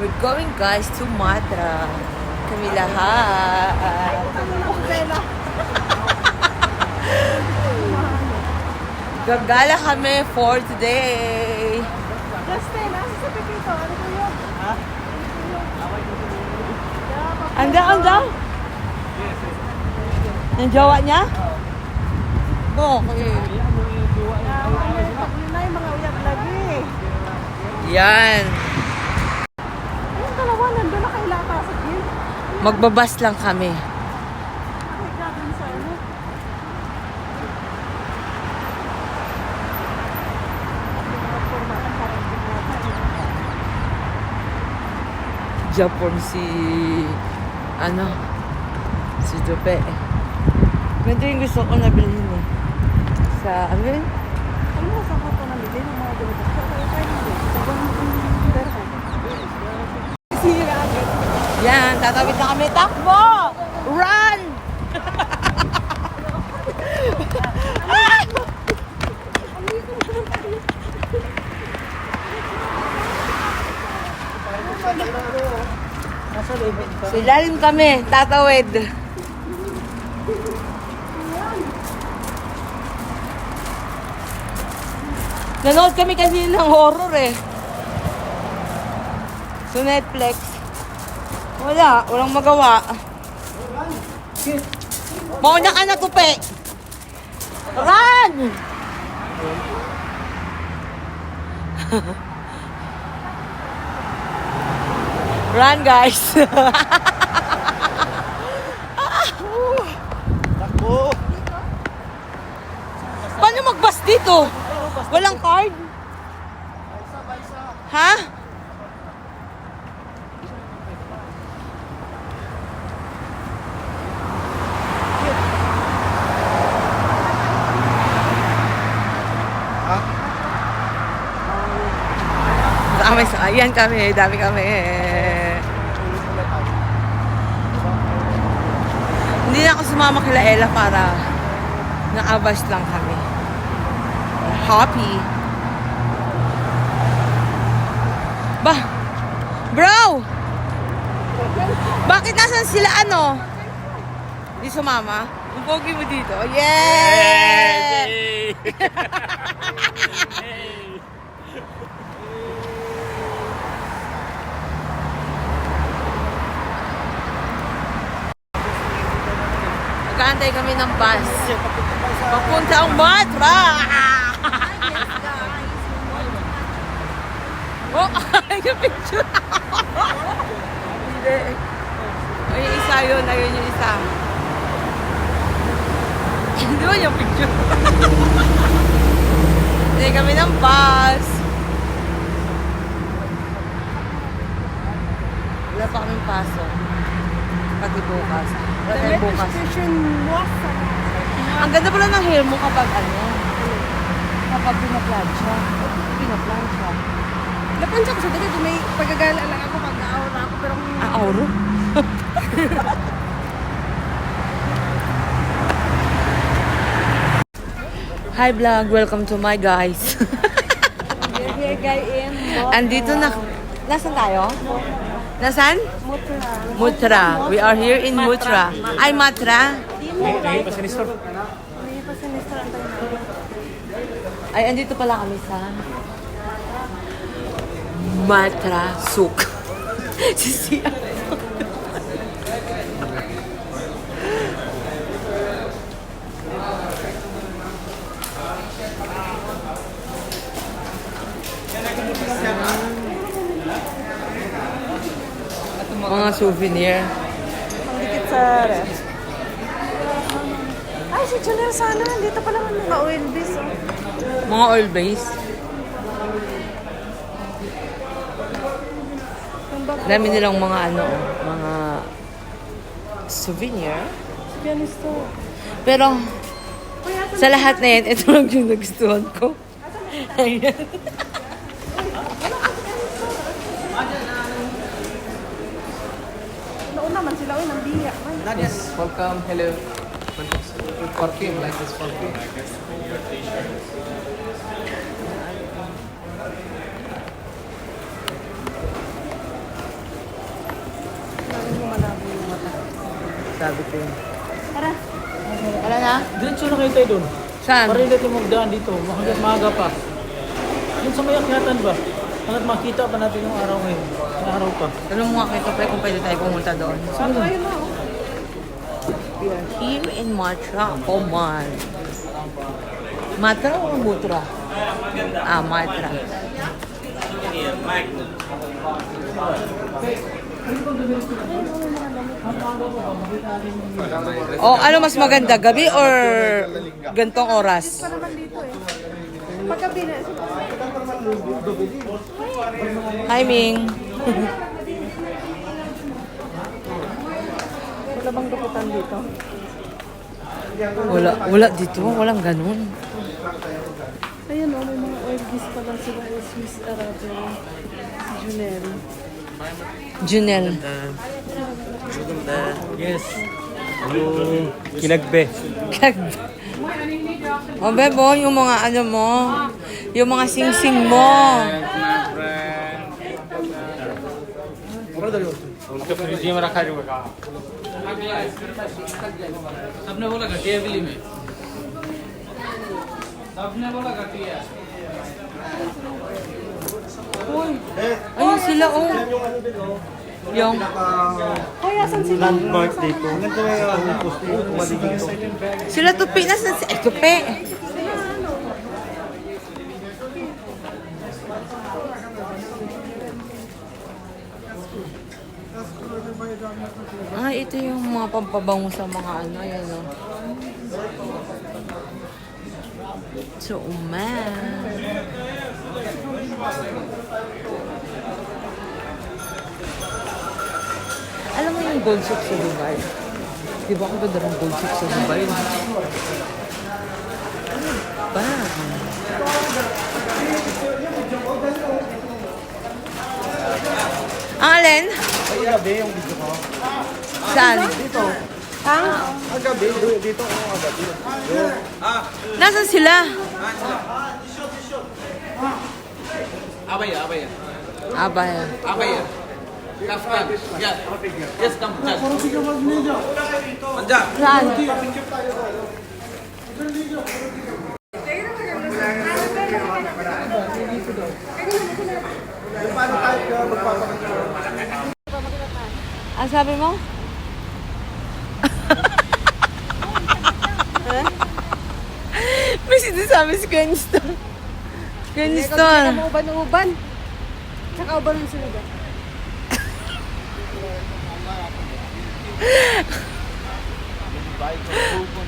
We're going guys to Matra. Kami lahat. Gagala kami for today. Justin, nasa sa pipito. Ano ko yun? Ha? Anda. Yung jowa niya? Okay. Pag-inay, mga uyab lagi. Yan. Yung dalawa, nandun na kaila pa sa gym. Magbabas lang kami. Ay, grabe sa ano. Japon si si Dupe. Ganito yung gusto ko nabilhin eh. Sa ano yun? Ano na sa ko na nilin ng mga dito? Kaya tayo nilin. Sabon mo yung derho. Sira agad. Yan, tatawid na kami. Takbo! Run! Sa ilalim kami, tatawid. Nanood kami kasi ng horror eh. Sa Netflix. Walang magawa. Mauna ka na, Tupe! Run! Run, guys! Takbo! Paano mag-bus dito? Walang card? Ha? Ayan kami, dami kami. Hindi na ako sumama kila Ella para nakabas lang kami. Happy. Bro! Bakit nasan sila Di sumama? Ang pogi mo dito. Yeah! Magkantay kami ng bus. Papunta ang Matra! Oh, yung picture. Hindi. Ay, isa yun. Ayun yung isa. Hindi mo yung picture. Hindi kami ng bus. Wala pa kaming pasok. Pati bukas. Wala tayong bukas. Ang ganda pala ng hair mo kapag kapag pinaplansya. Pinaplansya. Napansya ko sa dito, may pagagala lang ako pag na-aura ako, pero Auro? Hi vlog, welcome to my guys. we're here guy in Andito na, nasan tayo? Nasan? Mutra. Mutra. We are here in Mutra. Ay, Matra. Ngayon pa sinistor. May pa sinistra ang tayo. Ay, andito pala kami sa Matra Souk. Sisiya. Mga souvenir. Ang dikit sa ref. Ay, si Junel sana. Dito pa naman mga oil base. Oh. Mga oil base. Dami nilang mga mga souvenir. Pianisto. Pero sa lahat na yan, ito lang yung nagustuhan ko. Ayan. Nauna man sila. Uy, nang biyak. Yes, welcome. Hello. For Kim, like this for Kim. Sabi ko yun. Tara. Wala na? Diretso na kayo tayo doon. Saan? Para hindi tayo magdaan dito. Hanggang maaga pa. Yun sa may akyatan ba? Hanggang makita pa natin yung araw ngayon. Yung araw pa. Tanong mo nga kay Topay kung pwede tayo pumunta doon. Saan tayo na? Oh. We are here in Matra, Oman. Matra o Mutra? Ah, Matra. Oh, ano mas maganda? Gabi or gantong oras? Pa naman dito eh. Paggabi na. Hi, Ming. Wala bang dukutan dito? Wala dito. Walang ganun. Ayun oh, may mga oil geese pala sila. Swiss Arabian. Si Junel. Junel. Yes. Yung kinagbe. O, Bebo, yung mga ano mo, yung mga sing-sing mo. सबने बोला घटिया फिल्म है सबने बोला घटिया Ayun sila, oh. Yung, Hoy, asan sila? Landmark dito. Ganito na yung post dito. Tumali dito. sila tupi. Nasaan si tupi? Ah, ito yung mga pampabango sa mga ano, yan, oh. So, man. Alam mo yung gold soap sa Dubai? Di ba ang ganda ng gold soap sa Dubai? Ano ba? Ang alin? Ay, gabi yung video ko. Saan? Dito. Ang gabi, dito ako ang gabi. Nasaan sila? Abaya, abaya. Abaya. Abaya. Kaftan. Yes. Yes, come. Punjab. Saan? Ang sabi mo? May sinasabi si Genston. Genston. Uban-uban. Tsaka uban ng sinigang.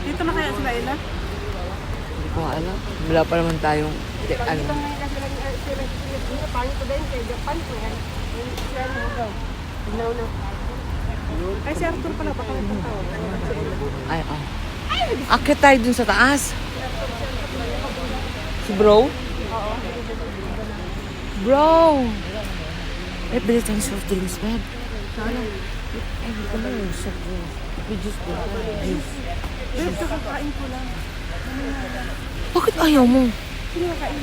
Dito na kaya sila ila? Hindi ko alam. Wala pa naman tayong ano. Ay, si Arthur pala baka nagtatawag. Ay, oh. Akit tayo dun sa taas. Si bro? Bro! Eh, bilis tayong soft drinks, babe. Eh, hindi ko na yung soft drinks. May juice ko. Juice. Pero kakakain ko lang. Bakit ayaw mo? Sige na kain.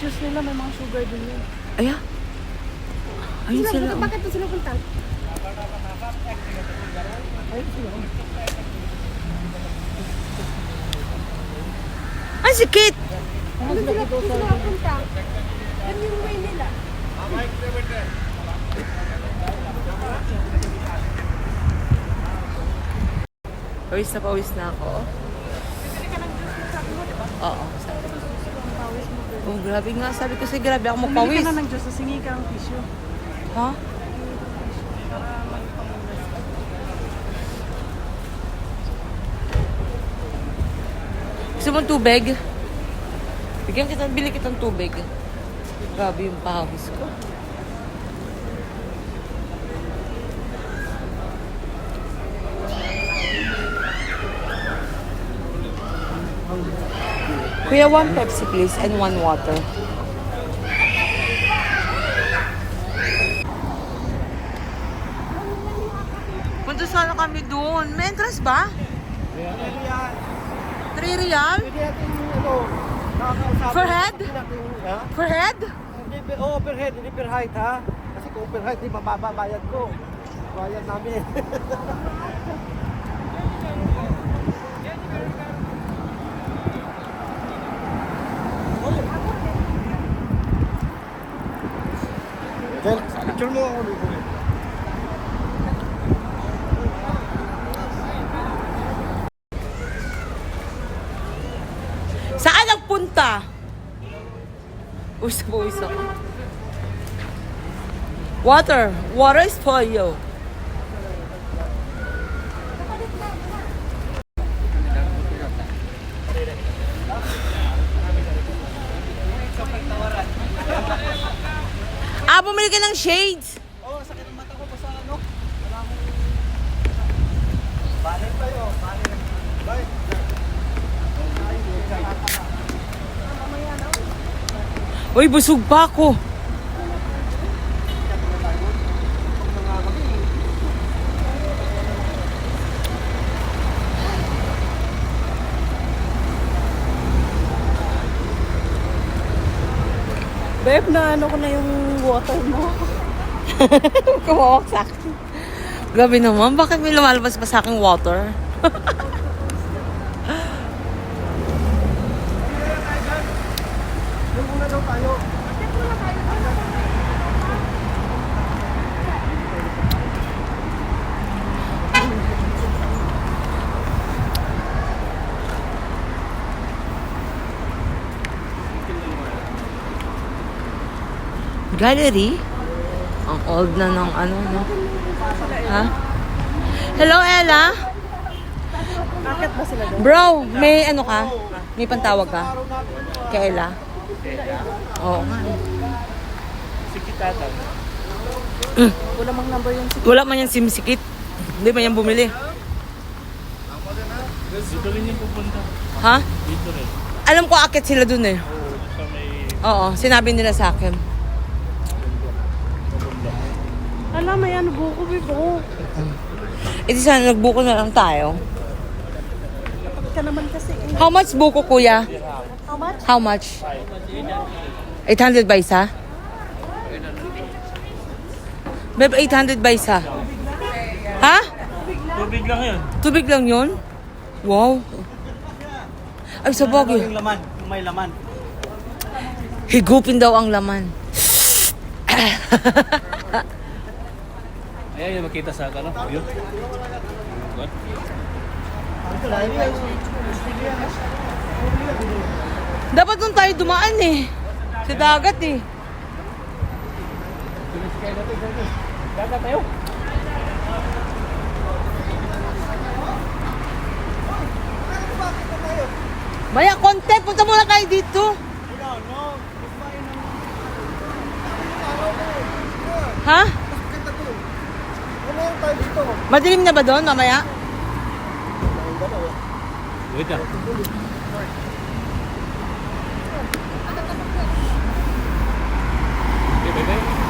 Juice nila may mga sugar din yun. Aya? Ayun sila. Oh. Bakit sila punta? Ay, si Kate! Ano sila punta? Yan yung way nila. Pawis na ako. Oo. Oh, grabe nga. Sabi ko sa'yo, grabe ako Bumili magpawis. ka na ng Diyos, singi ka ng tissue. Ha? Gusto mo tubig? Bili kitang tubig. Grabe yung pawis ko. Kuya, 1 Pepsi please and 1 water. Punta sana kami doon. May entrance ba? 3 Riyal? Pwede natin nakakausapin. For head? Pwede natin, ha? For head? Hindi, per head, hindi per height ha. Kasi kung per height, di mababa bayad ko. Bayad namin. Jen, picture mo ako dito. Saan nagpunta? Uwis ako. Water. Water is for you. Bumili ka ng shades. Oo, sakit ang mata ko pa sa ano. Balik tayo, balik. Bye. Uy, busog pa ako. Beb, na ano ko na yung water mo. Kumawak sa akin. Grabe naman, bakit may lumalabas pa sa aking water? Yung muna daw tayo. Gallery? Ang old na ng ano, no? Ha? Hello, Ella? Akit ba sila doon? Bro, may ano ka? May pantawag ka? Kay Ella? Oo nga. Wala mang number yung Wala man yung simsikit. Hindi man yan bumili. Dito rin yung pupunta. Ha? Dito rin. Alam ko akit sila dun eh. Sa may... Oo, sinabi nila sa akin. Alam, may ano buko, Bibo. Eh di sana nagbuko na lang tayo. Kapag ka naman kasi. How much buko, kuya? How much? How much? 800 ba isa? Beb, 800 ba isa? Ha? Tubig lang yun. Tubig lang yun? Wow. Ay, sa bagay. Yung laman, yung may laman. Higupin daw ang laman. Ayan yung makita sa ano. View. Good. Dapat doon tayo dumaan eh. Sa dagat eh. Dagat tayo. Maya, konti. Punta muna kayo dito. Ha? Ano yung tayo dito? Madilim na ba doon mamaya? Wait lang. Okay, bye-bye.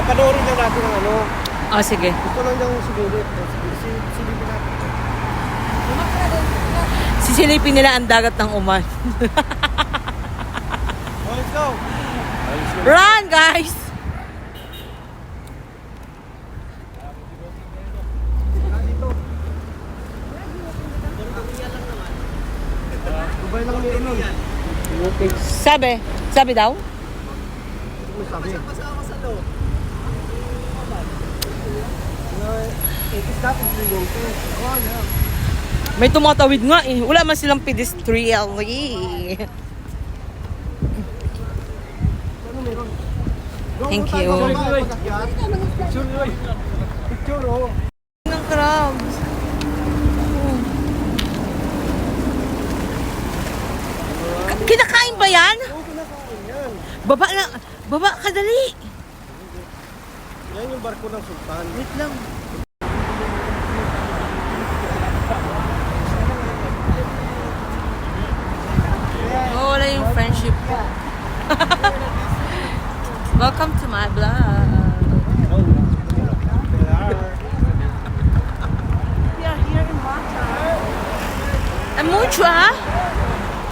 Panoorin lang natin ang ano. Oh, sige. Gusto lang yung sumilip. Silipin natin. Sisilipin nila ang dagat ng Oman. Oh, let's go. Run, guys! Dubai lang meron nun. Sabi daw? Sabi. It is not in Green Oh, yeah. May tumatawid nga eh. Wala man silang pedestrian. Thank you. Picture, oh. Ng crabs. Kinakain ba yan? Oo, kinakain yan. Baba na. Baba, kadali. Yan yung barko ng Sultan. Wait lang. Oh, wala yung friendship ko. Welcome to my vlog. We are here in Mata. Mucha?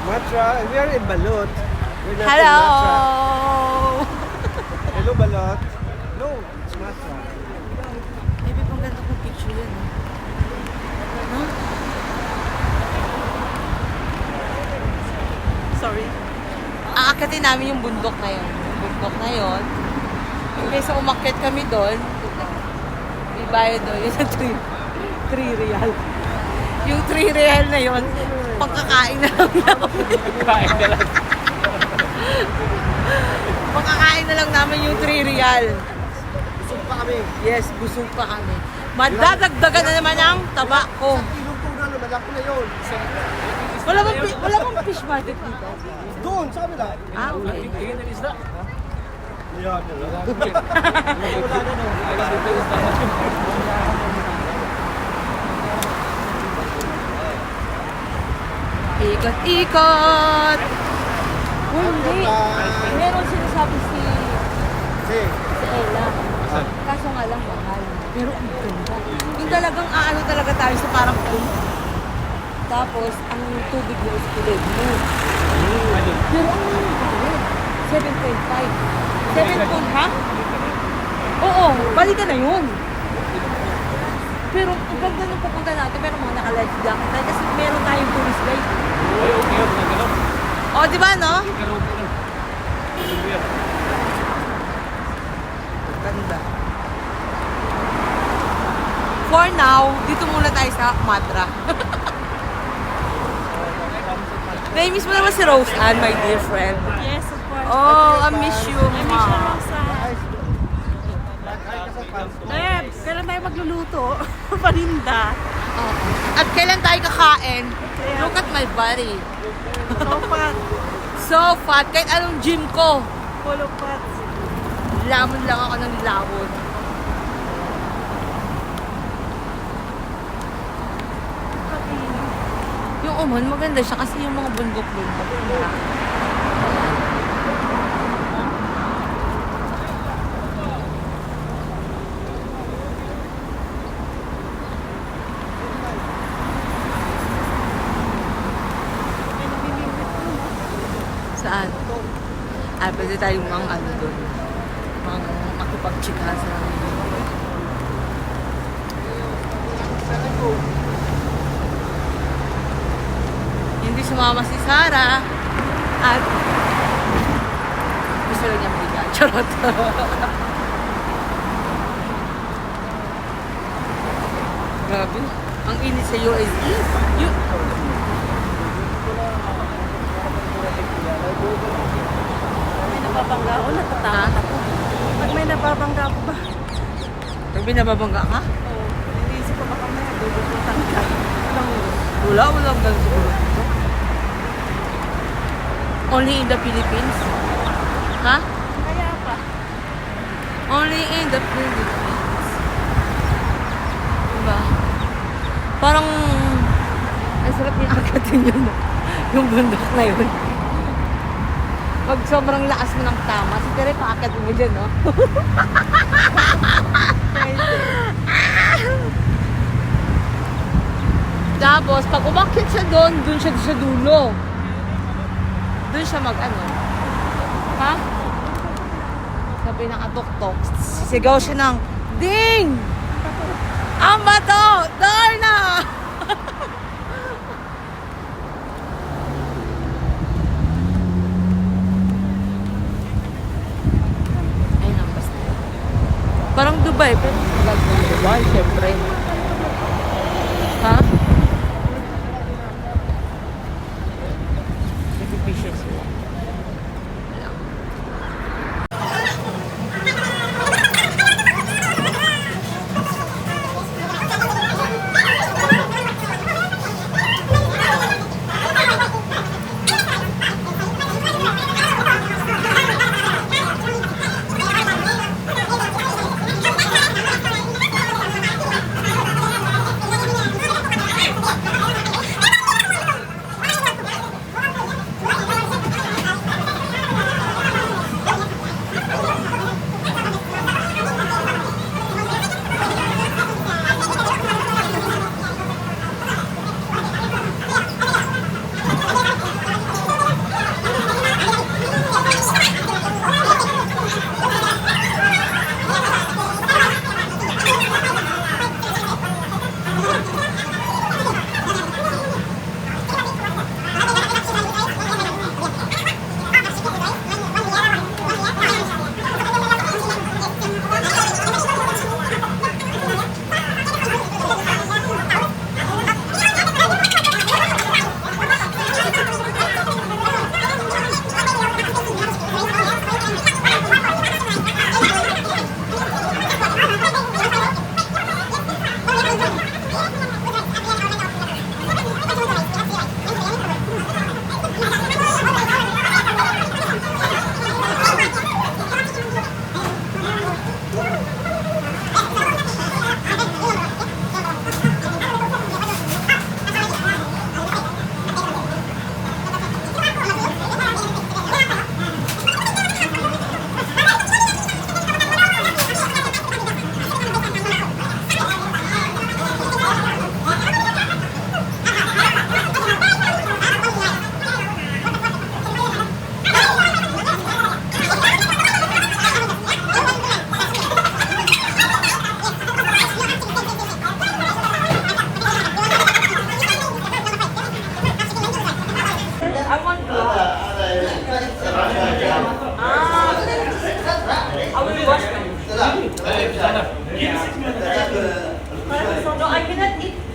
Matra, we are in Balot. We're not Hello! in Matra. Hello, Balot. No, it's Matra. Maybe pang ganda kong picture yan. No? Sorry. Aakatin namin yung bundok na yun. Yung bundok na yun. Kaysa umakyat kami doon, ibayad doon. Yung 3 real. Yung 3 real na yun, pagkakain na lang namin. Kain na lang. Pagkakain na lang namin yung 3 real. Busog pa kami. Yes, busog pa kami. Madadagdagan na naman ang taba ko. Ilong ko na, malaki na yun. Wala bang fish market dito? Doon, sa kabila. Ah, okay. Tingin ng isda. Yan, Ikot-ikot! Oh, hindi. Meron sinasabi si Ella. Kaso nga lang mahal. Pero ang ganda. Yung talagang aano talaga tayo sa parang pool. Tapos, ang tubig mo is kulay blue. Pero ang bayad? 7.5. 7 ha? Oo, balikan na yun. Pero ang ganda nung pupunta natin, pero mga naka-life jacket tayo kasi meron tayong tourist guide. Ay, okay yun. Nagalaw. O, di ba, no? Nagalaw ko lang. Ganda. For now, dito muna tayo sa Matra. Nai-miss mo naman si Rose Ann, my dear friend. Yes, of course. Oh, I miss you, ma. Beb, kailan tayo magluluto? Paninda. At kailan tayo kakain? Look at my body. So fat. So fat. Kahit anong gym ko, Full of fats. lamon lang ako ng lamon. Yung Oman, maganda siya kasi yung mga bundok-bundok. Marami. Saan? Ah, pwede tayong mga ano doon. Mga makipag-chikasan. Hindi sumama si Sarah. At gusto lang niya mahiga. Charot. Grabe. Ang init sa USE. May nababangga ako, natatakot ako. Pag may nababangga ako ba? Pag binababangga ka? Oo. Iniisip ko baka may dududutan ka. Wala ganun siguro. Only in the Philippines? Ha? Kaya pa. Only in the Philippines. Diba? Parang ang sarap yung akatin yun. Yung bundok na yun. Pag sobrang lakas mo ng tama, si Tere paakit mo dyan, no? Tapos, pag umakyat siya doon siya sa dulo. Doon siya mag-ano. Ha? Sabi ng atok-tok, sisigaw siya ng, Ding! Ang bato! Darna! Ayun ang basta. Parang Dubai, pero magagawin Dubai, syempre. Ha? Napipisya sila. Wala.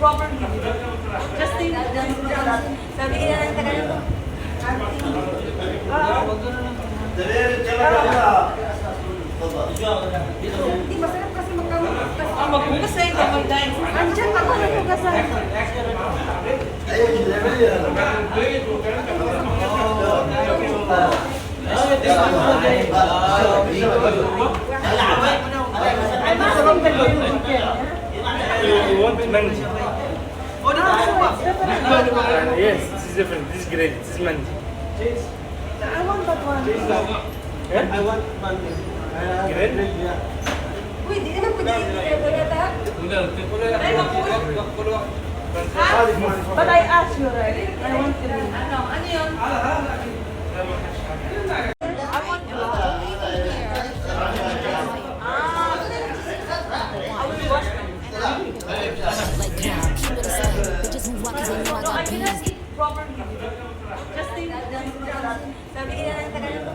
properly. Justin Johnson. Sabi nila ng taga nito. Hindi, masarap kasi magkamukas. Maghugas na yung kamay dahil. Andiyan, ako naghugasan. I'm asking the chicken. You want mango? Oh, no, Yes, this is different. This is great. This is mango. I want that one. I want mango. Great? Uy, di naman pwede ito. But I asked you, right? I want to. Ano yun? Bitches move walk 'cause they know I got beans. Properly. Justin Johnson. Sabi nila ng taga nito.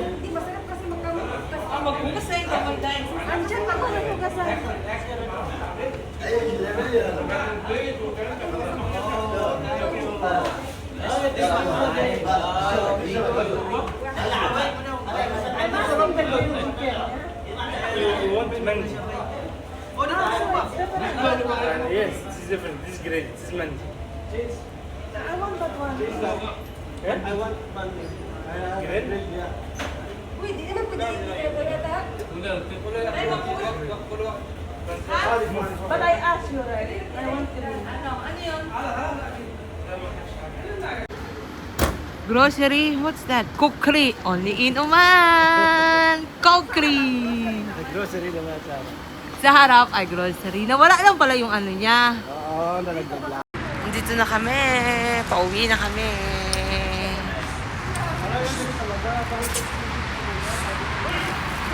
Hindi, masarap kasi magkamukas. Maghugas na yung kamay dahil. Andiyan, ako naghugasan. I'm asking the chicken. You want mango? Oh, no, Yes, this is different. This is great. This is mango. I want that one. I want mango. Great? Uy, di naman pwede ito. But I asked you, right? I want to. Ano yun? Grocery, what's that? Kukri, only in Oman! Kukri! Grocery naman sa Sa harap ay grocery. Nawala lang pala yung ano niya. Oo, nalagdag lang. Nandito na kami. Pauwi na kami.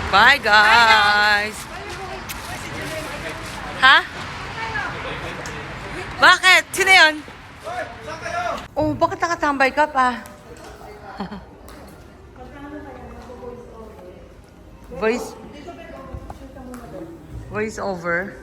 Bye, guys! Ha? Bakit? Sino yun? Oh, bakit nakatambay ka pa? Voice over.